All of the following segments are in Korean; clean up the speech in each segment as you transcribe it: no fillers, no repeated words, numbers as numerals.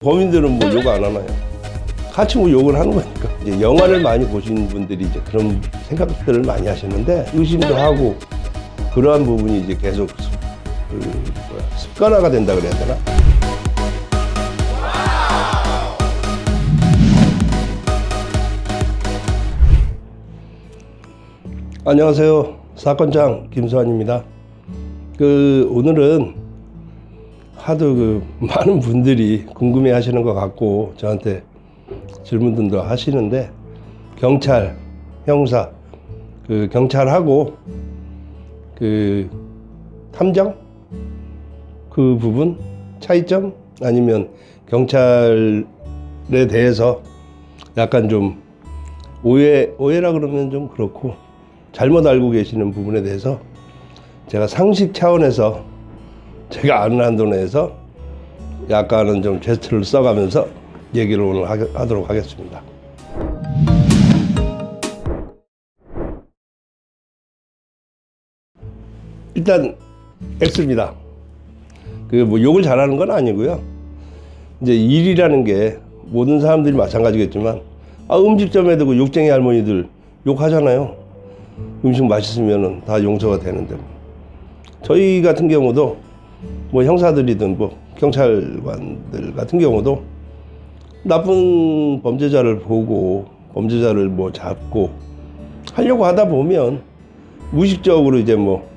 범인들은 뭐 욕 안 하나요? 같이 뭐 욕을 하는 거니까. 이제 영화를 많이 보신 분들이 이제 그런 생각들을 많이 하시는데 의심도 하고 그러한 부분이 이제 계속 습관화가 된다 그래야 되나? 안녕하세요. 사건장 김수환입니다. 오늘은 하도 많은 분들이 궁금해 하시는 것 같고 저한테 질문들도 하시는데 경찰, 형사, 경찰하고 탐정? 그 부분? 차이점? 아니면 경찰에 대해서 약간 좀 오해라 그러면 좀 그렇고 잘못 알고 계시는 부분에 대해서 제가 상식 차원에서 제가 아는 한도 내에서 약간은 좀 제스처를 써가면서 얘기를 오늘 하도록 하겠습니다. 일단 X입니다. 뭐 욕을 잘하는 건 아니고요. 이제 일이라는 게 모든 사람들이 마찬가지겠지만 음식점에도 그 욕쟁이 할머니들 욕하잖아요. 음식 맛있으면은 다 용서가 되는데 저희 같은 경우도 뭐 형사들이든 뭐 경찰관들 같은 경우도 나쁜 범죄자를 보고 범죄자를 뭐 잡고 하려고 하다 보면 무의식적으로 이제 뭐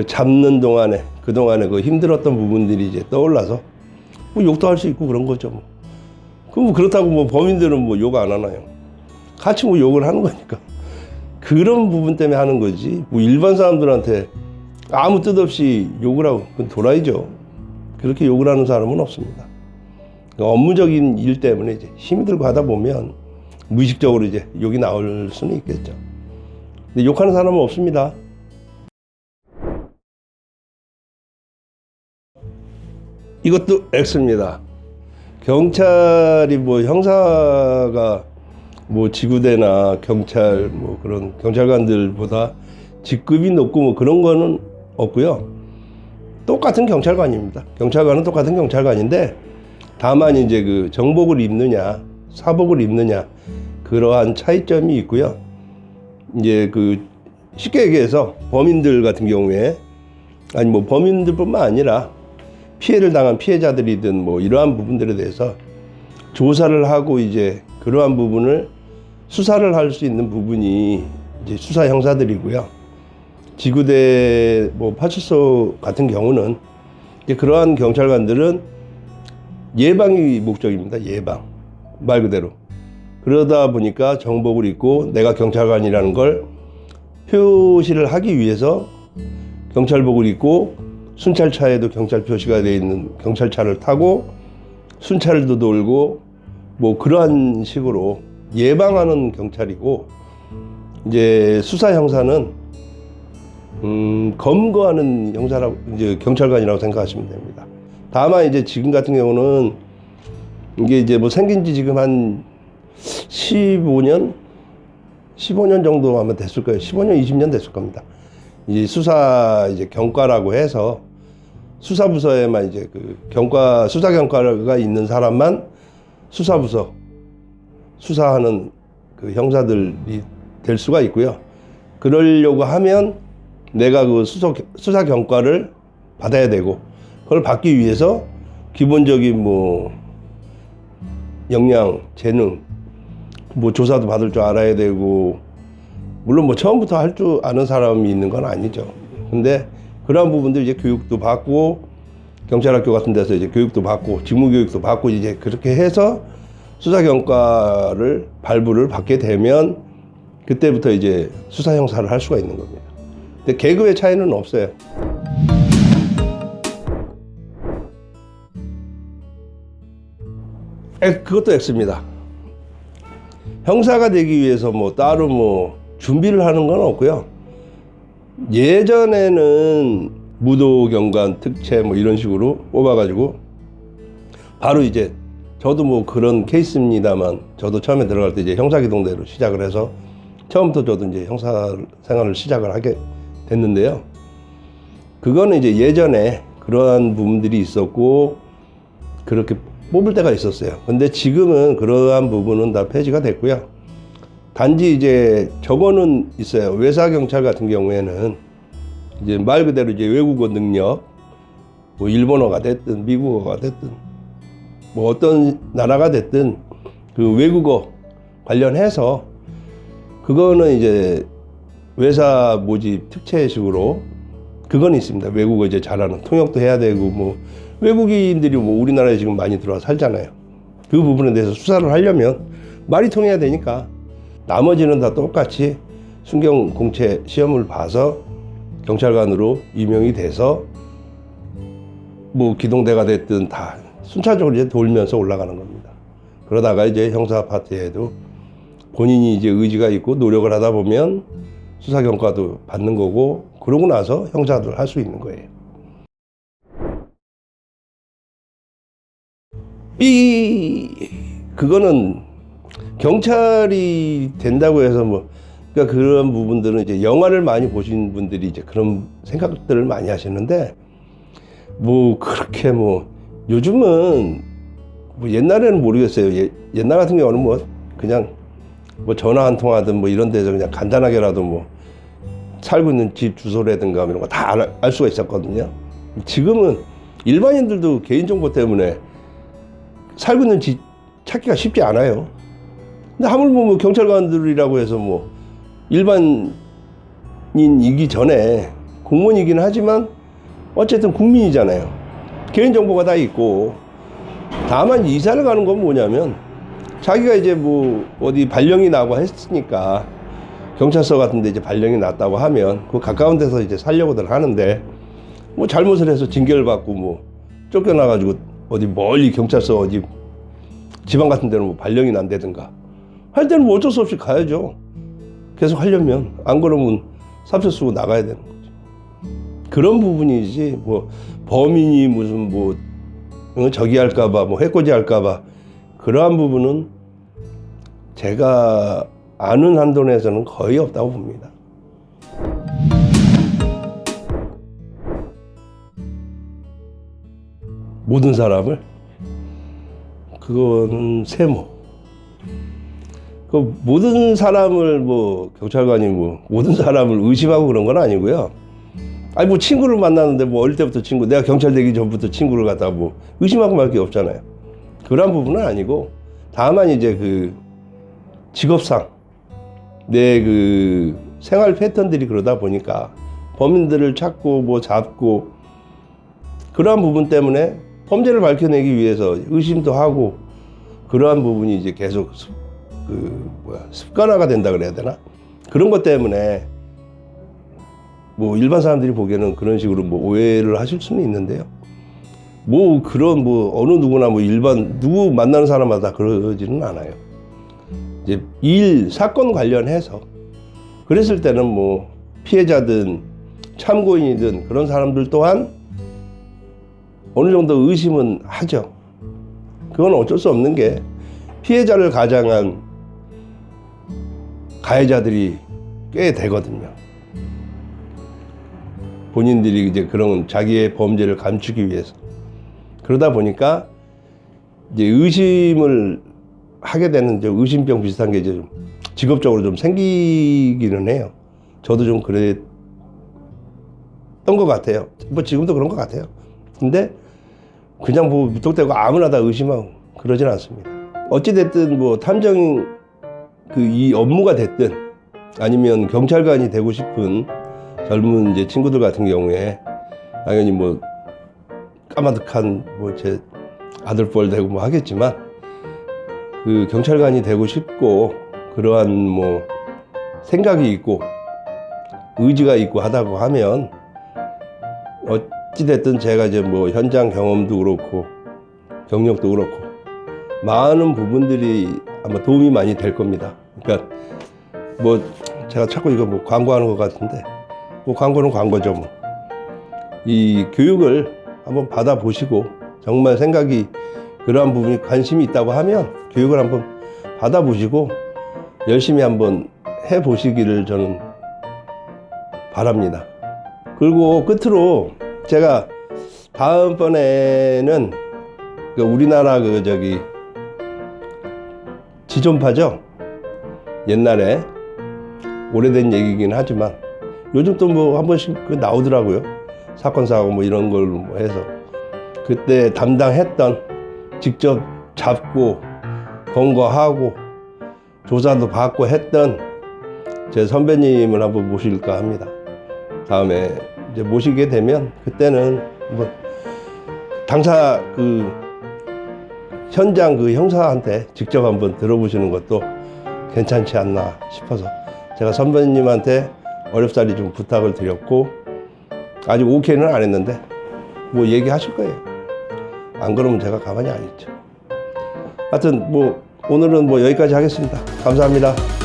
잡는 동안에 그동안에 힘들었던 부분들이 이제 떠올라서 뭐 욕도 할 수 있고 그런 거죠. 뭐. 그럼 그렇다고 뭐 범인들은 뭐 욕 안 하나요? 같이 뭐 욕을 하는 거니까. 그런 부분 때문에 하는 거지. 뭐 일반 사람들한테 아무 뜻 없이 욕을 하고 그건 도라이죠. 그렇게 욕을 하는 사람은 없습니다. 업무적인 일 때문에 이제 힘이 들고 하다 보면 무의식적으로 이제 욕이 나올 수는 있겠죠. 근데 욕하는 사람은 없습니다. 이것도 X입니다. 경찰이 뭐 형사가 뭐 지구대나 경찰 뭐 그런 경찰관들보다 직급이 높고 뭐 그런 거는 없고요. 똑같은 경찰관입니다. 경찰관은 똑같은 경찰관인데 다만 이제 정복을 입느냐 사복을 입느냐 그러한 차이점이 있고요. 이제 쉽게 얘기해서 범인들 같은 경우에 아니 뭐 범인들뿐만 아니라 피해를 당한 피해자들이든 뭐 이러한 부분들에 대해서 조사를 하고 이제 그러한 부분을 수사를 할 수 있는 부분이 이제 수사 형사들이고요. 지구대 뭐 파출소 같은 경우는 이제 그러한 경찰관들은 예방이 목적입니다. 예방 말 그대로. 그러다 보니까 정복을 입고 내가 경찰관이라는 걸 표시를 하기 위해서 경찰복을 입고 순찰차에도 경찰 표시가 되어 있는 경찰차를 타고 순찰도 돌고 뭐 그러한 식으로 예방하는 경찰이고 이제 수사 형사는 검거하는 형사라고 이제 경찰관이라고 생각하시면 됩니다. 다만 이제 지금 같은 경우는 이게 이제 뭐 생긴 지 지금 한 15년 정도 아마 됐을 거예요. 15년, 20년 됐을 겁니다. 이제 이제 경과라고 해서 수사부서에만 이제 수사 경과가 있는 사람만 수사부서 수사하는 형사들이 될 수가 있고요. 그러려고 하면 내가 수사 경과를 받아야 되고 그걸 받기 위해서 기본적인 뭐 역량, 재능, 뭐 조사도 받을 줄 알아야 되고 물론 뭐 처음부터 할 줄 아는 사람이 있는 건 아니죠. 근데 그러한 부분들 이제 교육도 받고 경찰학교 같은 데서 이제 교육도 받고 직무 교육도 받고 이제 그렇게 해서 수사 경과를 발부를 받게 되면 그때부터 이제 수사 형사를 할 수가 있는 겁니다. 근데 계급의 차이는 없어요. 그것도 X입니다. 형사가 되기 위해서 뭐 따로 뭐 준비를 하는 건 없고요. 예전에는 무도경관 특채 뭐 이런 식으로 뽑아가지고 바로 이제 저도 뭐 그런 케이스입니다만 저도 처음에 들어갈 때 이제 형사기동대로 시작을 해서 처음부터 저도 이제 형사 생활을 시작을 하게 됐는데요. 그거는 이제 예전에 그러한 부분들이 있었고 그렇게 뽑을 때가 있었어요. 근데 지금은 그러한 부분은 다 폐지가 됐고요. 단지 이제 저거는 있어요. 외사 경찰 같은 경우에는 이제 말 그대로 이제 외국어 능력, 뭐 일본어가 됐든 미국어가 됐든 뭐 어떤 나라가 됐든 그 외국어 관련해서 그거는 이제 외사 모집 특채식으로 그건 있습니다. 외국어 이제 잘하는 통역도 해야 되고 뭐 외국인들이 뭐 우리나라에 지금 많이 들어와 살잖아요. 그 부분에 대해서 수사를 하려면 말이 통해야 되니까 나머지는 다 똑같이 순경 공채 시험을 봐서 경찰관으로 임용이 돼서 뭐 기동대가 됐든 다 순차적으로 이제 돌면서 올라가는 겁니다. 그러다가 이제 형사 파트에도 본인이 이제 의지가 있고 노력을 하다 보면 수사 경과도 받는 거고 그러고 나서 형사를 할 수 있는 거예요. 그거는 경찰이 된다고 해서 뭐 그러니까 그런 부분들은 이제 영화를 많이 보신 분들이 이제 그런 생각들을 많이 하시는데 뭐 그렇게 뭐 요즘은 뭐 옛날에는 모르겠어요. 옛날 같은 경우는 뭐 그냥 뭐 전화 한 통 하든 뭐 이런 데서 그냥 간단하게라도 뭐 살고 있는 집 주소라든가 이런 거 다 알 수가 있었거든요. 지금은 일반인들도 개인정보 때문에 살고 있는 집 찾기가 쉽지 않아요. 근데 하물며 뭐 경찰관들이라고 해서 뭐 일반인이기 전에 공무원이긴 하지만 어쨌든 국민이잖아요. 개인정보가 다 있고 다만 이사를 가는 건 뭐냐면 자기가 이제 뭐 어디 발령이 나고 했으니까 경찰서 같은 데 이제 발령이 났다고 하면 그 가까운 데서 이제 살려고들 하는데 뭐 잘못을 해서 징계를 받고 뭐 쫓겨나가지고 어디 멀리 경찰서 어디 지방 같은 데는 뭐 발령이 난다든가 할 때는 뭐 어쩔 수 없이 가야죠. 계속 하려면. 안 그러면 사표 쓰고 나가야 되는 거죠. 그런 부분이지 뭐 범인이 무슨 뭐 저기 할까봐 뭐 해코지 할까봐 그러한 부분은 제가 아는 한도 내에서는 거의 없다고 봅니다. 모든 사람을 그거는 세모. 그 모든 사람을 뭐 경찰관이 뭐 모든 사람을 의심하고 그런 건 아니고요. 아니 뭐 친구를 만나는데 뭐 어릴 때부터 친구, 내가 경찰 되기 전부터 친구를 갖다가 뭐 의심하고 말 게 없잖아요. 그런 부분은 아니고 다만 이제 그 직업상 내 그 생활 패턴들이 그러다 보니까 범인들을 찾고 뭐 잡고 그러한 부분 때문에 범죄를 밝혀내기 위해서 의심도 하고 그러한 부분이 이제 계속 습관화가 된다 그래야 되나? 그런 것 때문에 뭐 일반 사람들이 보기에는 그런 식으로 뭐 오해를 하실 수는 있는데요. 뭐 그런 뭐 어느 누구나 뭐 일반 누구 만나는 사람마다 그러지는 않아요. 이제 일 사건 관련해서 그랬을 때는 뭐 피해자든 참고인이든 그런 사람들 또한 어느 정도 의심은 하죠. 그건 어쩔 수 없는 게 피해자를 가장한 가해자들이 꽤 되거든요. 본인들이 이제 그런 자기의 범죄를 감추기 위해서. 그러다 보니까 이제 의심을 하게 되는 의심병 비슷한 게 이제 좀 직업적으로 좀 생기기는 해요. 저도 좀 그랬던 것 같아요. 뭐 지금도 그런 것 같아요. 근데 그냥 뭐 무턱대고 아무나 다 의심하고 그러진 않습니다. 어찌됐든 뭐 탐정 이 업무가 됐든 아니면 경찰관이 되고 싶은 젊은 이제 친구들 같은 경우에 당연히 뭐 까마득한 뭐 제 아들뻘 되고 뭐 하겠지만 그 경찰관이 되고 싶고 그러한 뭐 생각이 있고 의지가 있고 하다고 하면 어찌됐든 제가 이제 뭐 현장 경험도 그렇고 경력도 그렇고 많은 부분들이 아마 도움이 많이 될 겁니다. 그러니까 뭐 제가 자꾸 이거 뭐 광고하는 것 같은데 뭐 광고는 광고죠 뭐. 이 교육을 한번 받아보시고 정말 생각이 그러한 부분이 관심이 있다고 하면 교육을 한번 받아보시고 열심히 한번 해보시기를 저는 바랍니다. 그리고 끝으로 제가 다음번에는 그 우리나라 지존파죠. 옛날에 오래된 얘기긴 하지만 요즘 또 뭐 한 번씩 나오더라고요. 사건 사고 뭐 이런 걸 뭐 해서 그때 담당했던 직접 잡고 검거하고 조사도 받고 했던 제 선배님을 한번 모실까 합니다. 다음에 이제 모시게 되면 그때는 뭐 당사 현장 형사한테 직접 한번 들어보시는 것도 괜찮지 않나 싶어서 제가 선배님한테 어렵사리 좀 부탁을 드렸고 아직 오케이는 안 했는데 뭐 얘기하실 거예요. 안 그러면 제가 가만히 안 있죠. 하여튼 뭐 오늘은 뭐 여기까지 하겠습니다. 감사합니다.